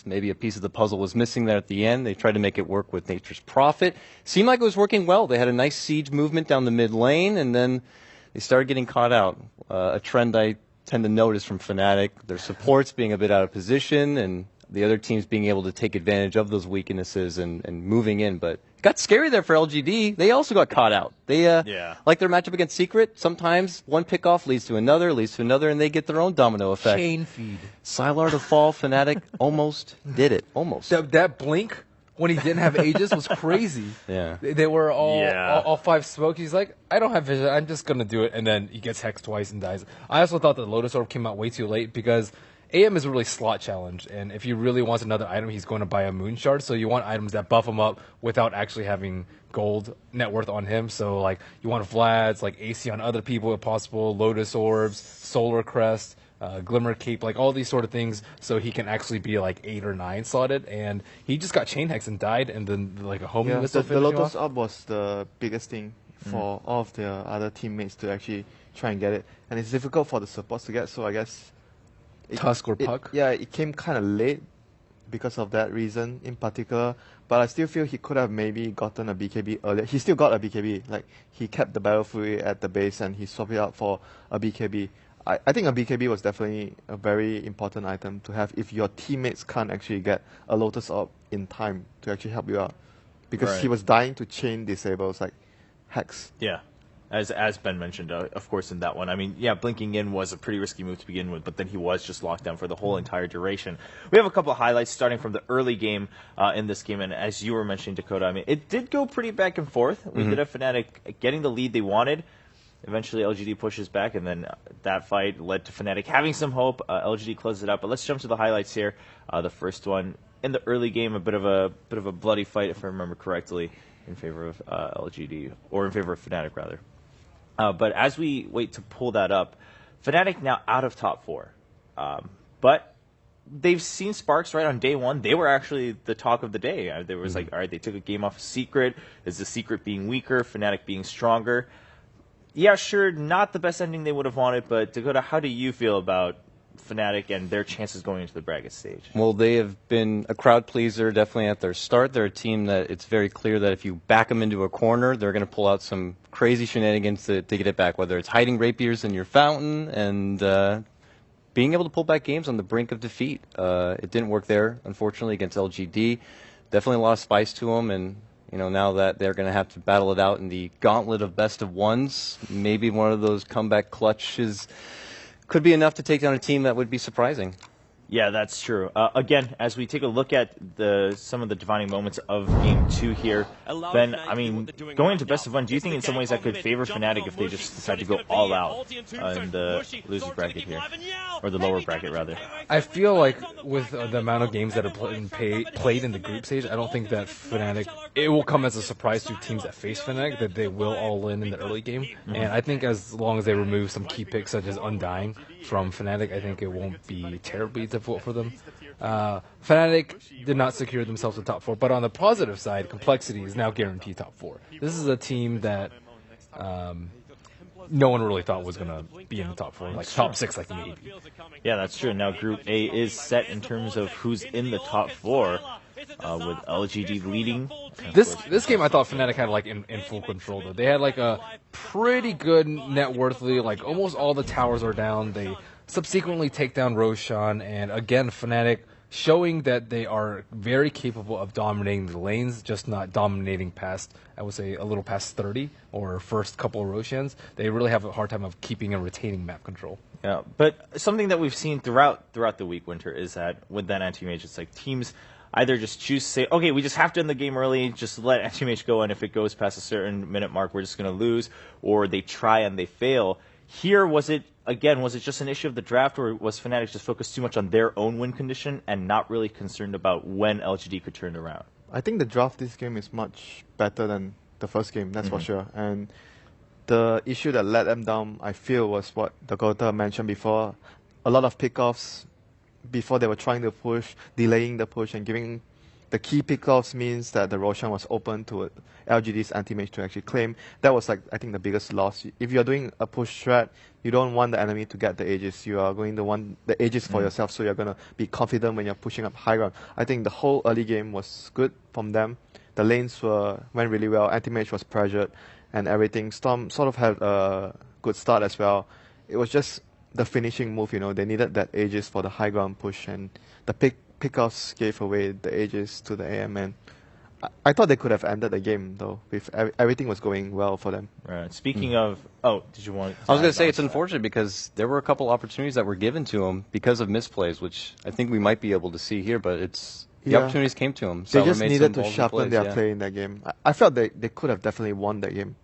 Maybe a piece of the puzzle was missing there at the end. They tried to make it work with Nature's Prophet. Seemed like it was working well. They had a nice siege movement down the mid lane, and then they started getting caught out. A trend I tend to notice from Fnatic, their supports being a bit out of position, and the other teams being able to take advantage of those weaknesses and moving in. But it got scary there for LGD. They also got caught out. They like their matchup against Secret. Sometimes one pickoff leads to another, and they get their own domino effect. Chain feed. Sylar to fall, Fnatic almost did it. Almost. That blink when he didn't have Aegis was crazy. Yeah. They were all five smoke. He's like, I don't have vision. I'm just going to do it. And then he gets hexed twice and dies. I also thought the Lotus Orb came out way too late because AM is a really slot challenge, and if he really wants another item, he's going to buy a Moon Shard, so you want items that buff him up without actually having gold net worth on him. So, like, you want Vlad's, like, AC on other people if possible, Lotus Orbs, Solar Crest, Glimmer Cape, like, all these sort of things, so he can actually be, like, 8 or 9 slotted, and he just got Chain Hex and died, and then, like, a homing missile the Lotus Orb was the biggest thing for all of the other teammates to actually try and get it, and it's difficult for the supports to get, so I guess Tusk or Puck? It came kind of late because of that reason in particular. But I still feel he could have maybe gotten a BKB earlier. He still got a BKB. Like, he kept the Battle Fury at the base and he swapped it out for a BKB. I think a BKB was definitely a very important item to have if your teammates can't actually get a Lotus Orb in time to actually help you out. Because he was dying to chain disables, like Hex. Yeah. As Ben mentioned, of course, in that one. I mean, yeah, blinking in was a pretty risky move to begin with, but then he was just locked down for the whole entire duration. We have a couple of highlights starting from the early game in this game, and as you were mentioning, Dakota, I mean, it did go pretty back and forth. We did have Fnatic getting the lead they wanted. Eventually, LGD pushes back, and then that fight led to Fnatic having some hope. LGD closes it out, but let's jump to the highlights here. The first one, in the early game, a bit of a bloody fight, if I remember correctly, in favor of LGD, or in favor of Fnatic, rather. But as we wait to pull that up, Fnatic now out of top 4. But they've seen Sparks right on day one. They were actually the talk of the day. There was like, all right, they took a game off of Secret. Is the Secret being weaker, Fnatic being stronger? Yeah, sure, not the best ending they would have wanted, but Dakota, how do you feel about Fnatic and their chances going into the bracket stage? Well, they have been a crowd pleaser definitely at their start. They're a team that it's very clear that if you back them into a corner, they're going to pull out some crazy shenanigans to get it back, whether it's hiding rapiers in your fountain and being able to pull back games on the brink of defeat. It didn't work there, unfortunately, against LGD. Definitely a lot of spice to them, and you know, now that they're going to have to battle it out in the gauntlet of best of ones, maybe one of those comeback clutches could be enough to take down a team that would be surprising. Yeah, that's true. Again, as we take a look at some of the defining moments of Game 2 here, Ben, I mean, going into best of one, do you think in some ways that could favor Fnatic if they just decide to go all out in the loser bracket here? Or the lower bracket, rather? I feel like with the amount of games that are played in the group stage, I don't think that Fnatic, it will come as a surprise to teams that face Fnatic that they will all in the early game. And I think as long as they remove some key picks such as Undying from Fnatic, I think it won't be terribly difficult for them. Fnatic did not secure themselves the top 4, but on the positive side, Complexity is now guaranteed top 4. This is a team that no one really thought was going to be in the top 4, like top 6, like maybe. Yeah, that's true. Now Group A is set in terms of who's in the top 4, with LGD leading. This game I thought Fnatic had like in full control though. They had like a pretty good net worth lead, like almost all the towers are down. They subsequently take down Roshan, and again Fnatic showing that they are very capable of dominating the lanes, just not dominating past, I would say, a little past 30 or first couple of Roshans. They really have a hard time of keeping and retaining map control. Yeah, but something that we've seen throughout the week, Winter, is that with that anti-mage, it's like teams either just choose to say, okay, we just have to end the game early, just let anti-mage go, and if it goes past a certain minute mark, we're just going to lose, or they try and they fail. Here, was it just an issue of the draft, or was Fnatic just focused too much on their own win condition and not really concerned about when LGD could turn it around? I think the draft this game is much better than the first game, that's for sure. And the issue that let them down, I feel, was what Dakota mentioned before. A lot of pickoffs before they were trying to push, delaying the push and giving the key pickoffs means that the Roshan was open to LGD's anti-mage to actually claim. That was like, I think, the biggest loss. If you're doing a push strat, you don't want the enemy to get the ages. You are going to want the ages for yourself, so you're going to be confident when you're pushing up high ground. I think the whole early game was good from them. The lanes went really well. Anti-mage was pressured and everything. Storm sort of had a good start as well. It was just the finishing move, they needed that ages for the high ground push, and the pickoffs gave away the ages to the AM. And I thought they could have ended the game, though, if everything was going well for them. Right. Speaking of... did you want to... I was going to say it's unfortunate because there were a couple opportunities that were given to them because of misplays, which I think we might be able to see here, but the opportunities came to them. They just needed to sharpen their play in that game. I felt they could have definitely won that game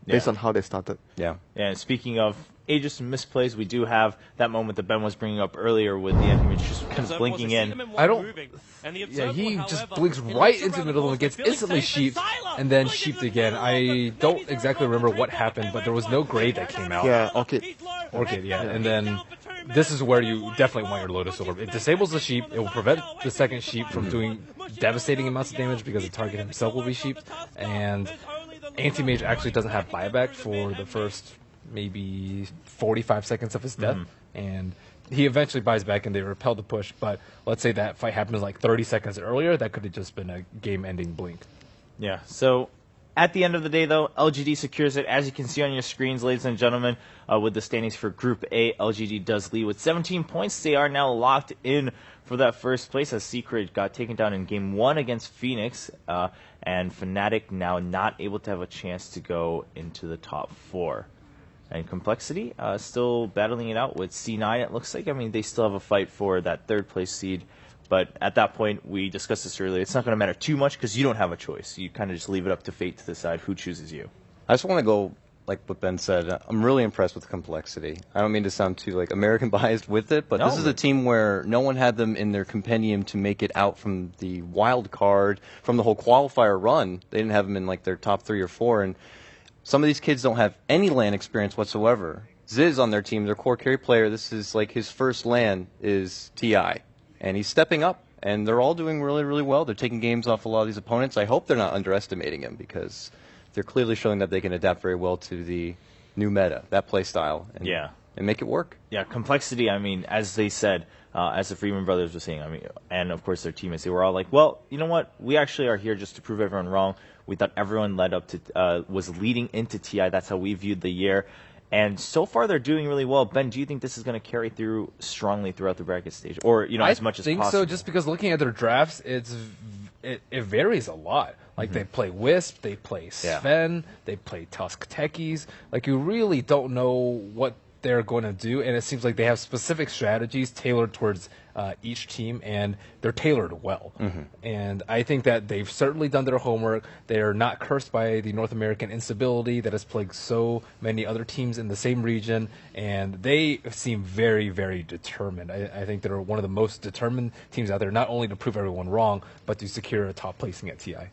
based on how they started. Yeah. And speaking of ages and misplays, we do have that moment that Ben was bringing up earlier with the anti-mage just kind of blinking in. He just blinks right into the middle and gets instantly sheeped and then sheeped again. I don't exactly remember what happened, but there was no grade that came out. Yeah, Orchid, yeah. And then this is where you definitely want your Lotus Orb. It disables the sheep. It will prevent the second sheep from doing devastating amounts of damage because the target himself will be sheeped. And anti-mage actually doesn't have buyback for the first maybe 45 seconds of his death, and he eventually buys back and they repel the push. But let's say that fight happens like 30 seconds earlier, that could have just been a game-ending blink. Yeah, so at the end of the day, though, LGD secures it. As you can see on your screens, ladies and gentlemen, with the standings for Group A, LGD does lead with 17 points. They are now locked in for that first place as Secret got taken down in Game 1 against Phoenix, and Fnatic now not able to have a chance to go into the top 4. And Complexity still battling it out with C9, it looks like. I mean, they still have a fight for that third-place seed. But at that point, we discussed this earlier, it's not going to matter too much because you don't have a choice. You kind of just leave it up to fate to decide who chooses you. I just want to go, like what Ben said, I'm really impressed with Complexity. I don't mean to sound too American biased with it, but this is a team where no one had them in their compendium to make it out from the wild card, from the whole qualifier run. They didn't have them in their top 3 or 4, and some of these kids don't have any LAN experience whatsoever. Ziz on their team, their core carry player, this is his first LAN is TI. And he's stepping up, and they're all doing really, really well. They're taking games off a lot of these opponents. I hope they're not underestimating him because they're clearly showing that they can adapt very well to the new meta, that play style, and make it work. Yeah, Complexity, I mean, as they said, as the Freeman brothers were saying, I mean, and of course their teammates, they were all like, well, you know what? We actually are here just to prove everyone wrong. We thought everyone was leading into TI. That's how we viewed the year. And so far, they're doing really well. Ben, do you think this is going to carry through strongly throughout the bracket stage, or as much as possible? I think so. Just because looking at their drafts, it varies a lot. They play Wisp, they play Sven, they play Tusk Techies. You really don't know what they're going to do, and it seems like they have specific strategies tailored towards each team, and they're tailored well. And I think that they've certainly done their homework. They're not cursed by the North American instability that has plagued so many other teams in the same region, and they seem very, very determined. I think they're one of the most determined teams out there, not only to prove everyone wrong, but to secure a top placing at TI.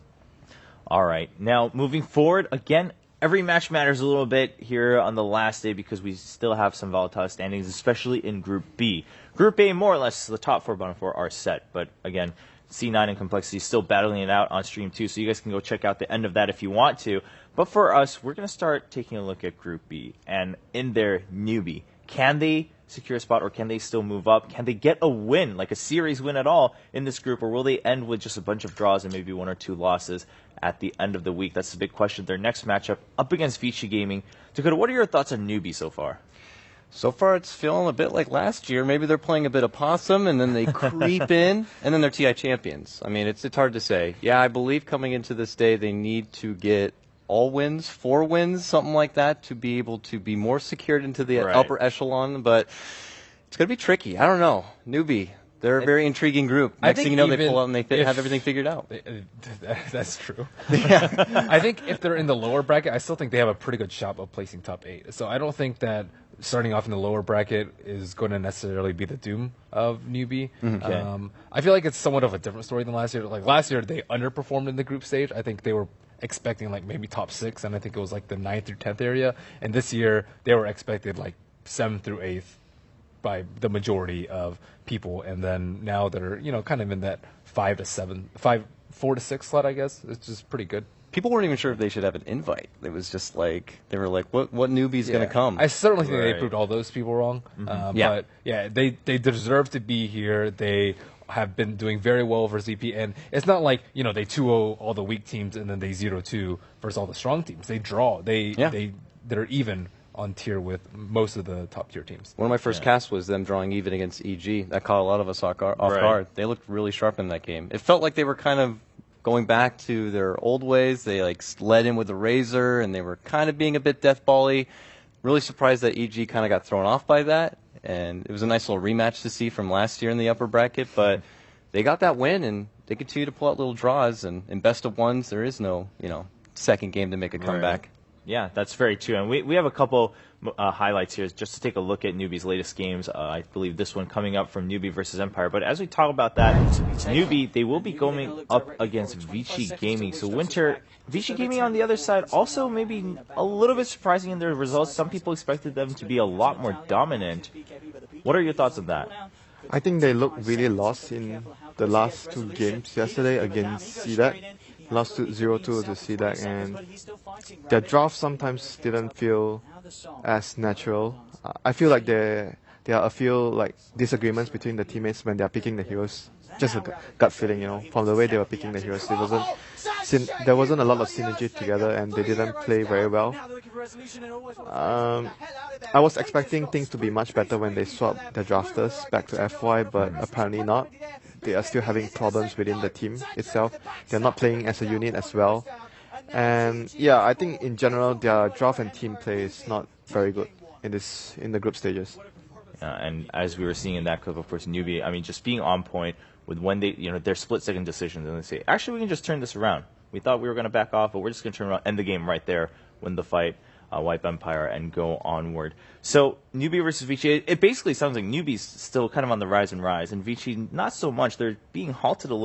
All right. Now, moving forward, again, every match matters a little bit here on the last day because we still have some volatile standings, especially in Group B. Group A, more or less, the top 4 bottom 4 are set. But again, C9 and Complexity still battling it out on stream 2, so you guys can go check out the end of that if you want to. But for us, we're going to start taking a look at Group B. And in their newbie, can they secure a spot or can they still move up? Can they get a win, like a series win at all in this group, or will they end with just a bunch of draws and maybe 1 or 2 losses at the end of the week? That's the big question. Their next matchup up against Vici Gaming. Dakota, what are your thoughts on newbie so far? So far, it's feeling a bit like last year. Maybe they're playing a bit of possum, and then they creep in, and then they're TI champions. I mean, it's hard to say. Yeah, I believe coming into this day, they need to get all wins, 4 wins, something like that, to be able to be more secured into the upper echelon. But it's going to be tricky. I don't know. Newbie. They're a very intriguing group. Next thing you know, they pull out and they have everything figured out. That's true. I think if they're in the lower bracket, I still think they have a pretty good shot of placing top 8. So I don't think that starting off in the lower bracket is going to necessarily be the doom of newbie. Okay. I feel like it's somewhat of a different story than last year. Last year, they underperformed in the group stage. I think they were expecting maybe top 6, and I think it was the 9th through 10th area. And this year, they were expected 7th through 8th. by the majority of people, and then now they're kind of in that 4 to 6 slot, I guess. It's just pretty good. People weren't even sure if they should have an invite. It was just like they were like, "What newbie's going to come?" I certainly think they proved all those people wrong. But yeah, they deserve to be here. They have been doing very well versus VP, and it's not like they 2-0 all the weak teams and then they 0-2 versus all the strong teams. They draw. They're even on tier with most of the top tier teams. One of my first casts was them drawing even against EG. That caught a lot of us off guard. They looked really sharp in that game. It felt like they were kind of going back to their old ways. They led in with the Razor, and they were kind of being a bit deathball-y. Really surprised that EG kind of got thrown off by that, and it was a nice little rematch to see from last year in the upper bracket. But they got that win, and they continue to pull out little draws. And in best of ones, there is no second game to make a comeback. Right. Yeah, that's very true. And we have a couple highlights here just to take a look at Newbie's latest games. I believe this one coming up from Newbie versus Empire. But as we talk about that, Newbie, they will be going up against Vici Gaming. So Winter, Vici Gaming on the other side, also maybe a little bit surprising in their results. Some people expected them to be a lot more dominant. What are your thoughts on that? I think they looked really lost in the last 2 games yesterday against CDAC. Lost 0-2 to CDAC, and their draft sometimes didn't feel as natural. I feel like there are a few disagreements between the teammates when they are picking the heroes. Just a gut feeling, from the way they were picking the heroes. There wasn't a lot of synergy together, and they didn't play very well. I was expecting things to be much better when they swapped their drafters back to FY, but apparently not. They are still having problems within the team itself. They're not playing as a unit as well. And yeah, I think in general their draft and team play is not very good in the group stages. And as we were seeing in that clip, of course, Newbie, I mean, just being on point with when they, their split-second decisions, and they say, actually, we can just turn this around. We thought we were going to back off, but we're just going to turn around, end the game right there, win the fight, wipe Empire, and go onward. So Newbie versus Vici, it basically sounds like Newbie's still kind of on the rise and Vici not so much. They're being halted a little